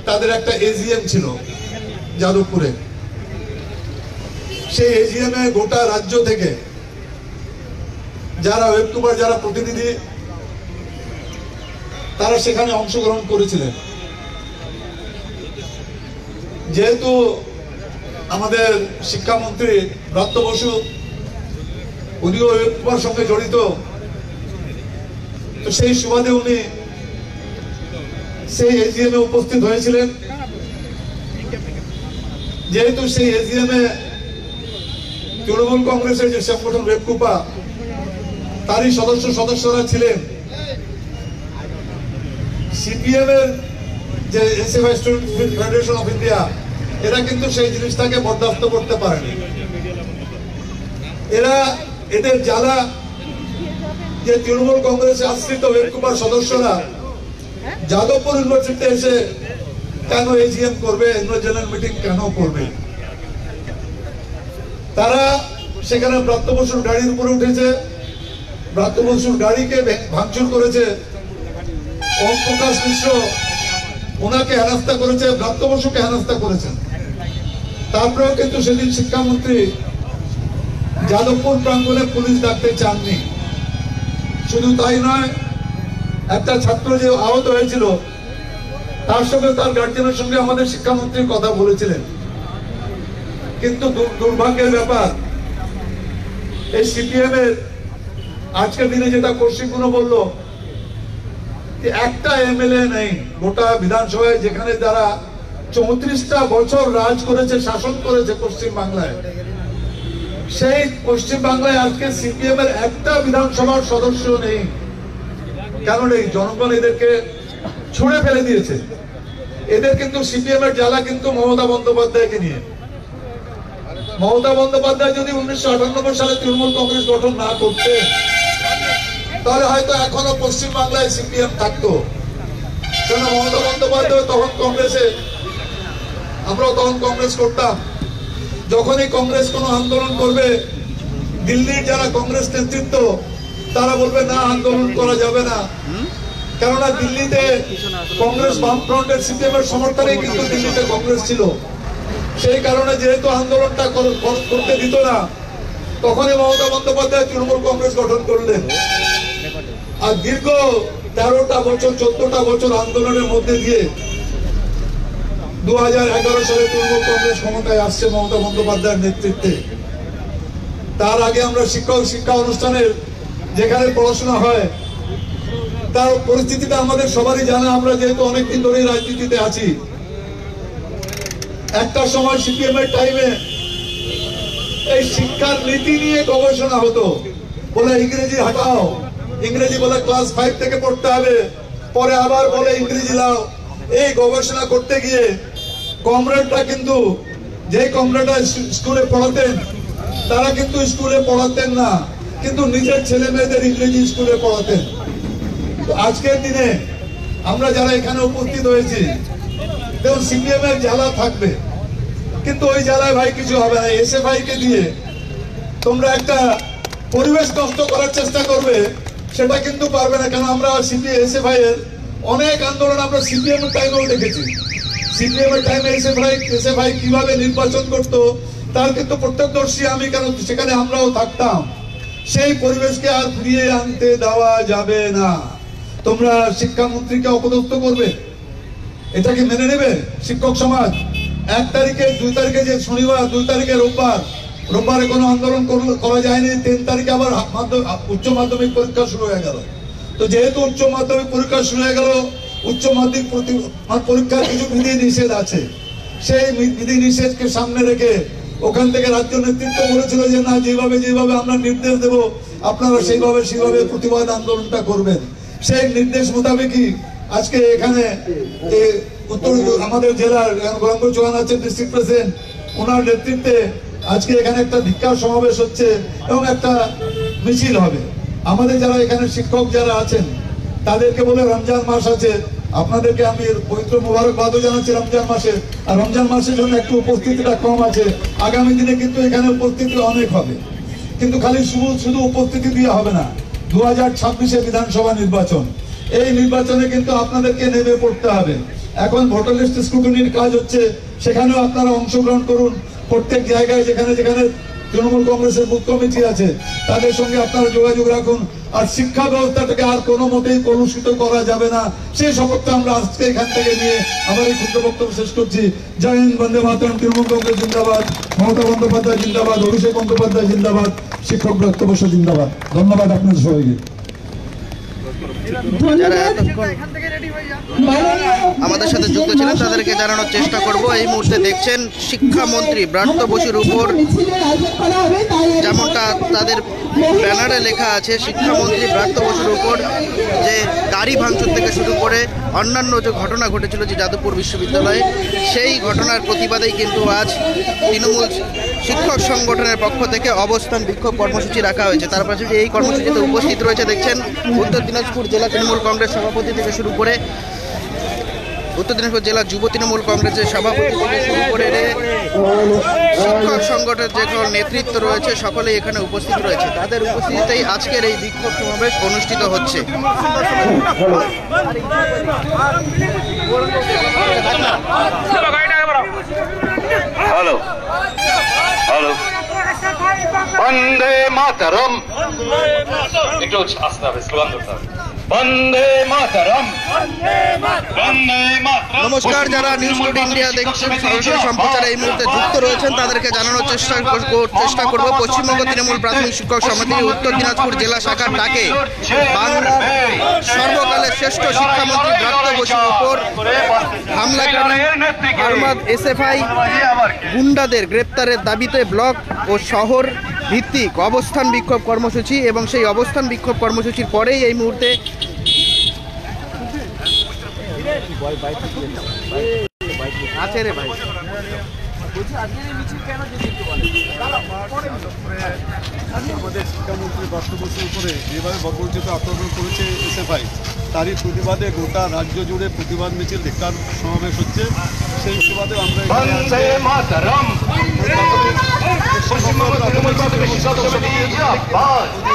তাদের একটা এজিএম ছিল যাদবপুরে। সেই এজিএম এ গোটা রাজ্য থেকে যারা ওয়েবটুবার যারা প্রতিনিধি তারা সেখানে অংশগ্রহণ করেছিলেন। যেহেতু আমাদের শিক্ষামন্ত্রী ব্রাত্য বসু উনিও ওয়েবটুবার সঙ্গে জড়িত, তো সেই সুবাদে উনি সেই এজিএম এ উপস্থিত হয়েছিলেন। যেহেতু সেই এজিএম এ তৃণমূল কংগ্রেসের যে সংগঠন ওয়েবকুপা তারই সদস্যরা ছিলেন, সিপিএম এর যে SFI student federation of India এরা কিন্তু সেই জিনিসটাকে বরদাস্ত করতে পারেনি। এদের জ্বালা যে তৃণমূল কংগ্রেসে আশ্রিত ওয়েবকুপার সদস্যরা যাদবপুর ইউনিভার্সিটিতে এসে কেন এজিএম করবে, অ্যানুয়াল জেনারেল মিটিং কেন করবে, তারা সেখানে ব্রাত্য বসুর গাড়ির উপরে উঠেছে, ব্রাত্য বসুর গাড়িকে ভাঙচুর করেছে, ওম প্রকাশ মিশ্র ওনাকে হেনস্থা করেছে, ব্রাত্য বসুকে হেনস্থা করেছেন। তারপরেও কিন্তু সেদিন শিক্ষামন্ত্রী যাদবপুর প্রাঙ্গণে পুলিশ ডাকতে চাননি। শুধু তাই নয়, একটা ছাত্র যে আহত হয়েছিল তার সঙ্গে তার গার্জিয়ানের সঙ্গে আমাদের শিক্ষামন্ত্রী কথা বলেছিলেন। কিন্তু দুর্ভাগ্যের ব্যাপার, এই সিপিএম এর আজকের দিনে যেটা কৌশিকগুলো বললো যে একটা এমএলএ নেই গোটা বিধানসভায়, যেখানে যারা 34টা বছর রাজ করেছে, শাসন করেছে পশ্চিম বাংলায়, সেই পশ্চিম বাংলায় আজকে সিপিএম এর একটা বিধানসভার সদস্য নেই। কেন নেই? জনগণ এদেরকে ছুঁড়ে ফেলে দিয়েছে। এদের কিন্তু সিপিএম এর জ্বালা কিন্তু মমতা বন্দ্যোপাধ্যায়কে নিয়ে। মমতা বন্দ্যোপাধ্যায় যদি 1998 সালে তৃণমূল কংগ্রেস গঠন না করতে, তাহলে হয়তো এখনো পশ্চিম বাংলায় সিপিএম থাকতো। কেন? মমতা বন্দ্যোপাধ্যায় তখন কংগ্রেসে, আমরাও তখন কংগ্রেস করতাম। যখনই কংগ্রেস কোনো আন্দোলন করবে, দিল্লির যারা কংগ্রেস নেতৃত্ব তারা বলবে না, আন্দোলন করা যাবে না। কেননা দিল্লিতে কংগ্রেস বামফ্রন্টের সিপিএম এর সমর্থনে কিন্তু দিল্লিতে কংগ্রেস ছিল। সেই কারণে যেহেতু আন্দোলনটা করতে দিত না, তখনই মমতা বন্দ্যোপাধ্যায় তৃণমূল কংগ্রেস গঠন করলেন। আর দীর্ঘ 13টা বছর 14টা বছর আন্দোলনের মধ্যে দিয়ে 2011 সালে তৃণমূল কংগ্রেস ক্ষমতায় আসছে মমতা বন্দ্যোপাধ্যায়ের নেতৃত্বে। তার আগে আমরা শিক্ষা অনুষ্ঠানের যেখানে পড়াশোনা হয় তার পরিস্থিতিটা আমাদের সবারই জানা। আমরা যেহেতু অনেকদিন ধরে রাজনীতিতে আছি, একটা সময় সিপিএম এর টাইমে এই শিক্ষার নীতি নিয়ে গবেষণা হতো। বলে ইংরেজি হটাও, ইংরেজি বলে ক্লাস 5 থেকে পড়তে হবে, পরে আবার বলে ইংরেজি লাও। এই গবেষণা করতে গিয়ে কমরেডরা কিন্তু, যে কমরেডরা স্কুলে পড়াতেন তারা কিন্তু স্কুলে পড়াতেন না, কিন্তু নিজের ছেলে মেয়েদের ইংরেজি স্কুলে পড়াতেন। তো আজকের দিনে আমরা যারা এখানে উপস্থিত হয়েছি, দেখুন সিপিএম এর জ্বালা থাকবে, কিন্তু ওই জ্বালায় ভাই কিছু হবে না। এসএফআই কে দিয়ে তোমরা একটা পরিবেশ নষ্ট করার চেষ্টা করবে, সেটা কিন্তু পারবে না। কেন? আমরা এসএফআই এর অনেক আন্দোলন আমরা সিপিএম এর টাইমেও দেখেছি। সিপিএম এর টাইমে এসএফআই কিভাবে নির্বাচন করতো তার কিন্তু প্রত্যক্ষদর্শী আমি। কেন? সেখানে আমরাও থাকতাম। সেই পরিবেশকে আর ফিরিয়ে আনতে দেওয়া যাবে না। তোমরা শিক্ষামন্ত্রীকে অপদস্থ করবে, এটা কি মেনে নেবে শিক্ষক সমাজ? 1 তারিখে 2 তারিখে যে শনিবার, 2 তারিখে রোববারে কোনো আন্দোলন করা যায়নি, 3 তারিখে আবার উচ্চ মাধ্যমিক পরীক্ষা শুরু হয়ে গেল। তো যেহেতু উচ্চ মাধ্যমিক পরীক্ষা শুরু হয়ে গেল, উচ্চ মাধ্যমিক পরীক্ষার কিছু বিধি নিষেধ আছে। সেই বিধি নিষেধকে সামনে রেখে ওখান থেকে রাজ্য নেতৃত্ব বলেছিল যে না, যেভাবে আমরা নির্দেশ দেব আপনারা সেইভাবে প্রতিবাদ আন্দোলনটা করবেন। সেই নির্দেশ মোতাবেকই আজকে এখানে উত্তর আমাদের জেলার গৌরাঙ্গ চৌহান আছেন ডিস্ট্রিক্ট প্রেসিডেন্ট, ওনার নেতৃত্বে আজকে এখানে একটা ধিক্কার সমাবেশ হচ্ছে এবং একটা মিছিল হবে। আমাদের যারা এখানে শিক্ষক যারা আছেন তাদেরকে বলে, রমজান মাস আছে, আপনাদেরকে আমি পবিত্র মোবারকবাদও জানাচ্ছি রমজান মাসে। আর রমজান মাসের জন্য একটু উপস্থিতিটা কম আছে, আগামী দিনে কিন্তু এখানে উপস্থিতি অনেক হবে। কিন্তু খালি শুধু উপস্থিতি দিয়ে হবে না। 2026 বিধানসভা নির্বাচন, এই নির্বাচনে কিন্তু আপনাদেরকে নেমে পড়তে হবে। এখন ভোটার লিস্ট স্ক্রুটিনির কাজ হচ্ছে, সেখানেও আপনারা অংশগ্রহণ করুন। প্রত্যেক জায়গায় যেখানে যেখানে তৃণমূল কংগ্রেসের বুথ কমিটি আছে তাদের সঙ্গে আপনারা যোগাযোগ রাখুন। আর শিক্ষা ব্যবস্থাটাকে আর কোনো মতেই কলুষিত করা যাবে না, সেই শপথটা আমরা আজকে এখান থেকে নিয়ে আমার এই ক্ষুদ্র বক্তব্য শেষ করছি। জয় হিন্দ, বন্দে মাতরম, তৃণমূল কংগ্রেস জিন্দাবাদ, মমতা বন্দ্যোপাধ্যায় জিন্দাবাদ, অভিষেক বন্দ্যোপাধ্যায় জিন্দাবাদ, শিক্ষক রক্ত বসু জিন্দাবাদ। ধন্যবাদ আপনাদের সবাইকে। আমাদের সাথে যুক্ত ছিলেন তাদেরকে জানানোর চেষ্টা করব। এই মুহূর্তে দেখছেন শিক্ষামন্ত্রী ব্রাত্য বসুর উপর, যেমনটা তাদের ব্যানারে লেখা আছে, শিক্ষামন্ত্রী ব্রাত্য বসুর উপর যে গাড়ি ভাঙচুর থেকে শুরু করে অন্যান্য যে ঘটনা ঘটেছিল যে যাদবপুর বিশ্ববিদ্যালয়ে, সেই ঘটনার প্রতিবাদেই কিন্তু আজ তৃণমূল শিক্ষক সংগঠনের পক্ষ থেকে অবস্থান বিক্ষোভ কর্মসূচি রাখা হয়েছে। তার পাশাপাশি এই কর্মসূচিতে উপস্থিত রয়েছে দেখছেন উত্তর দিনাজপুর জেলা তৃণমূল কংগ্রেস সভাপতি থেকে শুরু করে উত্তর দিনাজপুর জেলা যুব তৃণমূল কংগ্রেসের সভাপতি থেকে শুরু করে শিক্ষক সংগঠনের যে নেতৃত্ব রয়েছে সকলেই এখানে উপস্থিত রয়েছে। তাদের উপস্থিতিতেই আজকের এই বিক্ষোভ সমাবেশ অনুষ্ঠিত হচ্ছে। হ্যালো হ্যালো, বন্দে মাতরম, একটু আসতে হবে, স্লোগান করতে হবে, বন্দে মাতরম, বন্দে মাতরম। নমস্কার, যারা নিউজ টুডে ইন্ডিয়া দেখছেন, সরাসরি সম্প্রচারে এই মুহূর্তে যুক্ত রয়েছেন তাদেরকে জানানোর চেষ্টা করব পশ্চিমবঙ্গ তৃণমূল প্রাথমিক শিক্ষক সমিতির উত্তর দিনাজপুর জেলা শাখার ডাকে বাংলার সর্বকালের শ্রেষ্ঠ শিক্ষামন্ত্রী ব্রাত্য বসুর উপর হামলাকারী আহমদ এসএফআই গুন্ডাদের গ্রেপ্তারের দাবিতে ব্লক ও শহর ভিত্তিক অবস্থান বিক্ষোভ কর্মসূচি, এবং সেই অবস্থান বিক্ষোভ কর্মসূচির পরেই এই মুহূর্তে আছে রে ভাই আমাদের শিক্ষামন্ত্রী ব্রাত্য বসুর উপরে যেভাবে বর্বরচিত আক্রমণ করেছে এসএফআই, তারই প্রতিবাদে গোটা রাজ্য জুড়ে প্রতিবাদ মিছিল ধিক্কার সমাবেশ হচ্ছে। সেই সুবাদে আমরা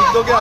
উদ্যোগে